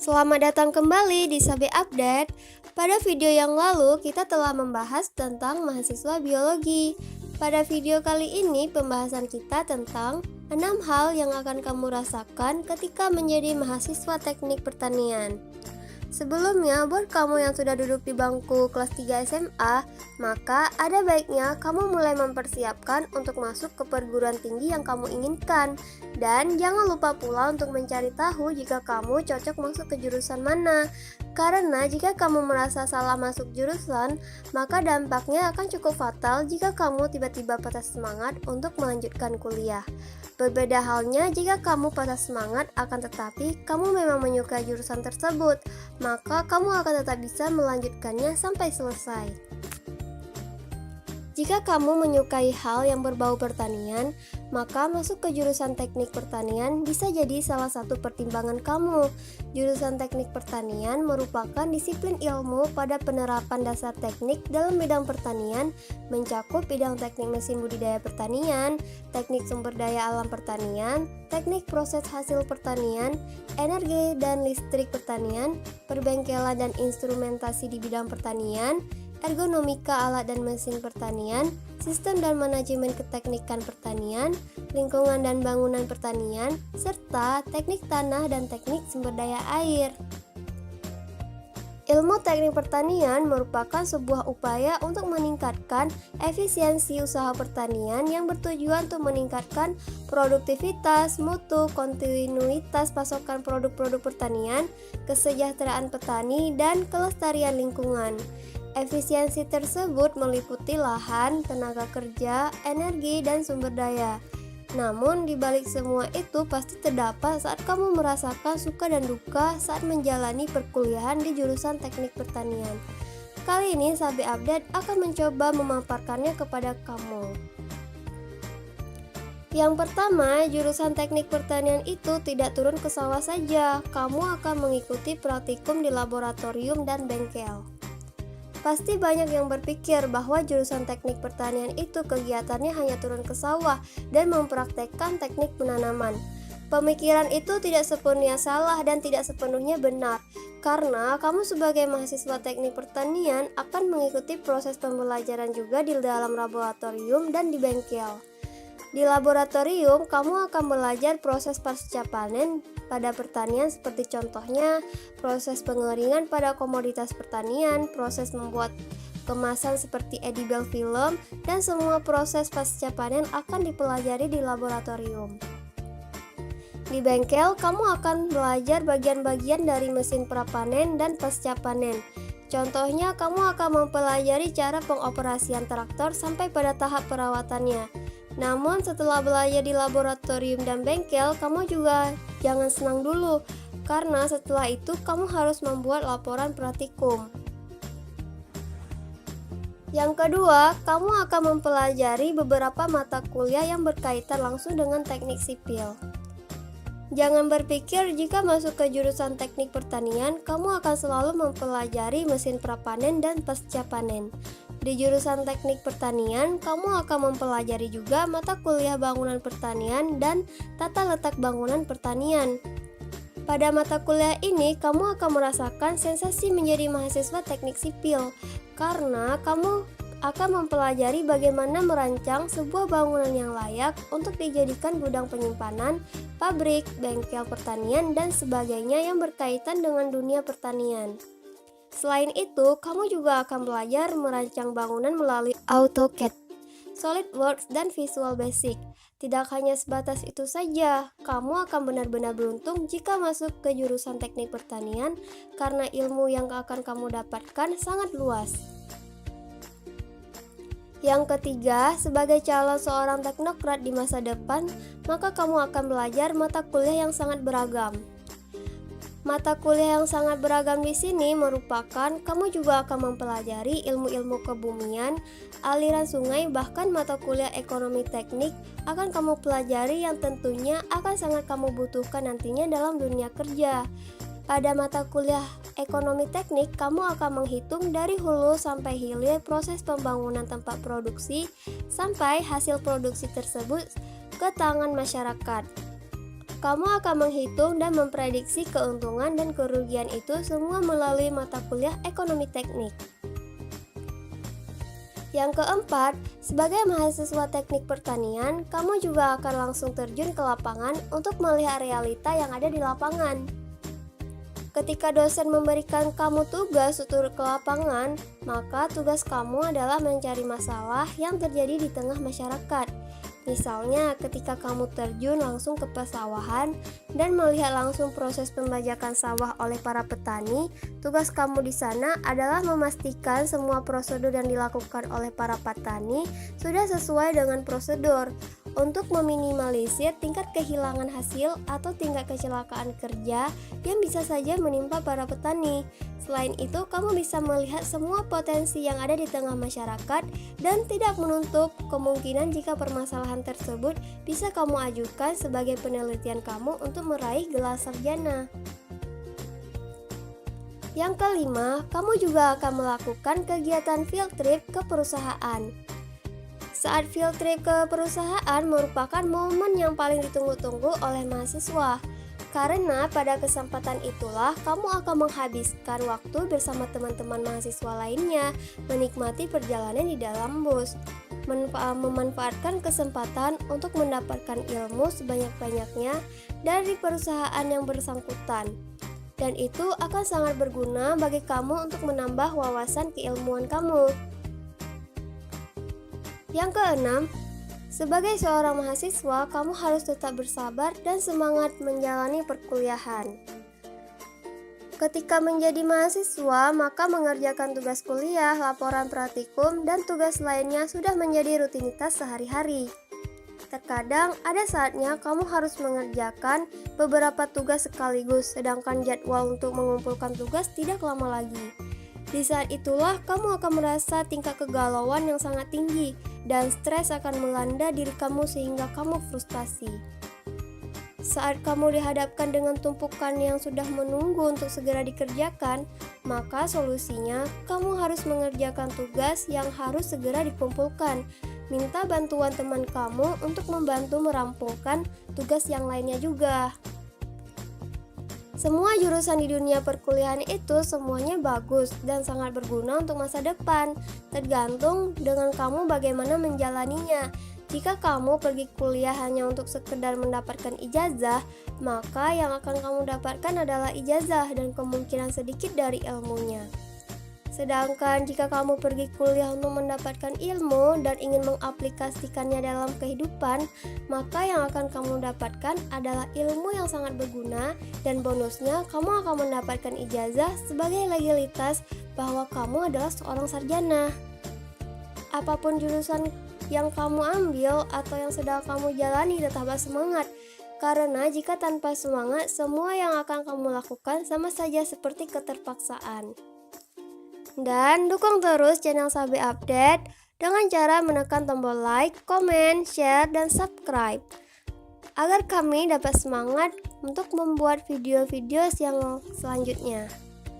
Selamat datang kembali di Sabe Update. Pada video yang lalu, kita telah membahas tentang mahasiswa biologi. Pada video kali ini, pembahasan kita tentang 6 hal yang akan kamu rasakan ketika menjadi mahasiswa teknik pertanian. Sebelumnya, buat kamu yang sudah duduk di bangku kelas 3 SMA, maka ada baiknya kamu mulai mempersiapkan untuk masuk ke perguruan tinggi yang kamu inginkan. Dan jangan lupa pula untuk mencari tahu jika kamu cocok masuk ke jurusan mana. Karena jika kamu merasa salah masuk jurusan, maka dampaknya akan cukup fatal jika kamu tiba-tiba patah semangat untuk melanjutkan kuliah. Berbeda halnya jika kamu patah semangat akan tetapi kamu memang menyukai jurusan tersebut, maka kamu akan tetap bisa melanjutkannya sampai selesai. Jika kamu menyukai hal yang berbau pertanian, maka masuk ke jurusan teknik pertanian bisa jadi salah satu pertimbangan kamu. Jurusan teknik pertanian merupakan disiplin ilmu pada penerapan dasar teknik dalam bidang pertanian, mencakup bidang teknik mesin budidaya pertanian, teknik sumber daya alam pertanian, teknik proses hasil pertanian, energi dan listrik pertanian, perbengkelan dan instrumentasi di bidang pertanian, ergonomika alat dan mesin pertanian, sistem dan manajemen keteknikan pertanian, lingkungan dan bangunan pertanian, serta teknik tanah dan teknik sumber daya air. Ilmu teknik pertanian merupakan sebuah upaya untuk meningkatkan efisiensi usaha pertanian yang bertujuan untuk meningkatkan produktivitas, mutu, kontinuitas pasokan produk-produk pertanian, kesejahteraan petani, dan kelestarian lingkungan. Efisiensi tersebut meliputi lahan, tenaga kerja, energi, dan sumber daya. Namun, di balik semua itu pasti terdapat saat kamu merasakan suka dan duka saat menjalani perkuliahan di jurusan teknik pertanian. Kali ini Sabe Update akan mencoba memaparkannya kepada kamu. Yang pertama, jurusan teknik pertanian itu tidak turun ke sawah saja. Kamu akan mengikuti praktikum di laboratorium dan bengkel. Pasti banyak yang berpikir bahwa jurusan teknik pertanian itu kegiatannya hanya turun ke sawah dan mempraktekkan teknik penanaman. Pemikiran itu tidak sepenuhnya salah dan tidak sepenuhnya benar, karena kamu sebagai mahasiswa teknik pertanian akan mengikuti proses pembelajaran juga di dalam laboratorium dan di bengkel. Di laboratorium, kamu akan belajar proses pasca panen pada pertanian seperti contohnya proses pengeringan pada komoditas pertanian, proses membuat kemasan seperti edible film, dan semua proses pasca panen akan dipelajari di laboratorium. Di bengkel, kamu akan belajar bagian-bagian dari mesin prapanen dan pasca panen. Contohnya, kamu akan mempelajari cara pengoperasian traktor sampai pada tahap perawatannya. Namun setelah belajar di laboratorium dan bengkel, kamu juga jangan senang dulu, karena setelah itu kamu harus membuat laporan praktikum. Yang kedua, kamu akan mempelajari beberapa mata kuliah yang berkaitan langsung dengan teknik sipil. Jangan berpikir jika masuk ke jurusan teknik pertanian, kamu akan selalu mempelajari mesin prapanen dan pasca panen. Di jurusan teknik pertanian, kamu akan mempelajari juga mata kuliah bangunan pertanian dan tata letak bangunan pertanian. Pada mata kuliah ini, kamu akan merasakan sensasi menjadi mahasiswa teknik sipil, karena kamu akan mempelajari bagaimana merancang sebuah bangunan yang layak untuk dijadikan gudang penyimpanan, pabrik, bengkel pertanian, dan sebagainya yang berkaitan dengan dunia pertanian. Selain itu, kamu juga akan belajar merancang bangunan melalui AutoCAD, SolidWorks, dan Visual Basic. Tidak hanya sebatas itu saja, kamu akan benar-benar beruntung jika masuk ke jurusan teknik pertanian karena ilmu yang akan kamu dapatkan sangat luas. Yang ketiga, sebagai calon seorang teknokrat di masa depan, maka kamu akan belajar mata kuliah yang sangat beragam. Mata kuliah yang sangat beragam di sini merupakan kamu juga akan mempelajari ilmu-ilmu kebumian, aliran sungai, bahkan mata kuliah ekonomi teknik akan kamu pelajari yang tentunya akan sangat kamu butuhkan nantinya dalam dunia kerja. Pada mata kuliah ekonomi teknik, kamu akan menghitung dari hulu sampai hilir proses pembangunan tempat produksi sampai hasil produksi tersebut ke tangan masyarakat. Kamu akan menghitung dan memprediksi keuntungan dan kerugian itu semua melalui mata kuliah ekonomi teknik. Yang keempat, sebagai mahasiswa teknik pertanian, kamu juga akan langsung terjun ke lapangan untuk melihat realita yang ada di lapangan. Ketika dosen memberikan kamu tugas untuk ke lapangan, maka tugas kamu adalah mencari masalah yang terjadi di tengah masyarakat. Misalnya, ketika kamu terjun langsung ke pesawahan dan melihat langsung proses pembajakan sawah oleh para petani, tugas kamu di sana adalah memastikan semua prosedur yang dilakukan oleh para petani sudah sesuai dengan prosedur untuk meminimalisir tingkat kehilangan hasil atau tingkat kecelakaan kerja yang bisa saja menimpa para petani. Selain itu, kamu bisa melihat semua potensi yang ada di tengah masyarakat dan tidak menutup kemungkinan jika permasalahan tersebut bisa kamu ajukan sebagai penelitian kamu untuk meraih gelar sarjana. Yang kelima, kamu juga akan melakukan kegiatan field trip ke perusahaan. Saat field trip ke perusahaan merupakan momen yang paling ditunggu-tunggu oleh mahasiswa. Karena pada kesempatan itulah kamu akan menghabiskan waktu bersama teman-teman mahasiswa lainnya, menikmati perjalanan di dalam bus, memanfaatkan kesempatan untuk mendapatkan ilmu sebanyak-banyaknya dari perusahaan yang bersangkutan. Dan itu akan sangat berguna bagi kamu untuk menambah wawasan keilmuan kamu. Yang keenam, sebagai seorang mahasiswa, kamu harus tetap bersabar dan semangat menjalani perkuliahan. Ketika menjadi mahasiswa, maka mengerjakan tugas kuliah, laporan praktikum, dan tugas lainnya sudah menjadi rutinitas sehari-hari. Terkadang ada saatnya kamu harus mengerjakan beberapa tugas sekaligus, sedangkan jadwal untuk mengumpulkan tugas tidak lama lagi. Di saat itulah kamu akan merasa tingkat kegalauan yang sangat tinggi dan stres akan melanda diri kamu sehingga kamu frustasi. Saat kamu dihadapkan dengan tumpukan yang sudah menunggu untuk segera dikerjakan, maka solusinya kamu harus mengerjakan tugas yang harus segera dikumpulkan. Minta bantuan teman kamu untuk membantu merampungkan tugas yang lainnya juga. Semua jurusan di dunia perkuliahan itu semuanya bagus dan sangat berguna untuk masa depan. Tergantung dengan kamu bagaimana menjalaninya. Jika kamu pergi kuliah hanya untuk sekedar mendapatkan ijazah, maka yang akan kamu dapatkan adalah ijazah dan kemungkinan sedikit dari ilmunya. Sedangkan jika kamu pergi kuliah untuk mendapatkan ilmu dan ingin mengaplikasikannya dalam kehidupan, maka yang akan kamu dapatkan adalah ilmu yang sangat berguna dan bonusnya kamu akan mendapatkan ijazah sebagai legalitas bahwa kamu adalah seorang sarjana. Apapun jurusan yang kamu ambil atau yang sedang kamu jalani, tetaplah semangat. Karena jika tanpa semangat, semua yang akan kamu lakukan sama saja seperti keterpaksaan. Dan dukung terus channel Sabi Update dengan cara menekan tombol like, komen, share, dan subscribe agar kami dapat semangat untuk membuat video-video yang selanjutnya.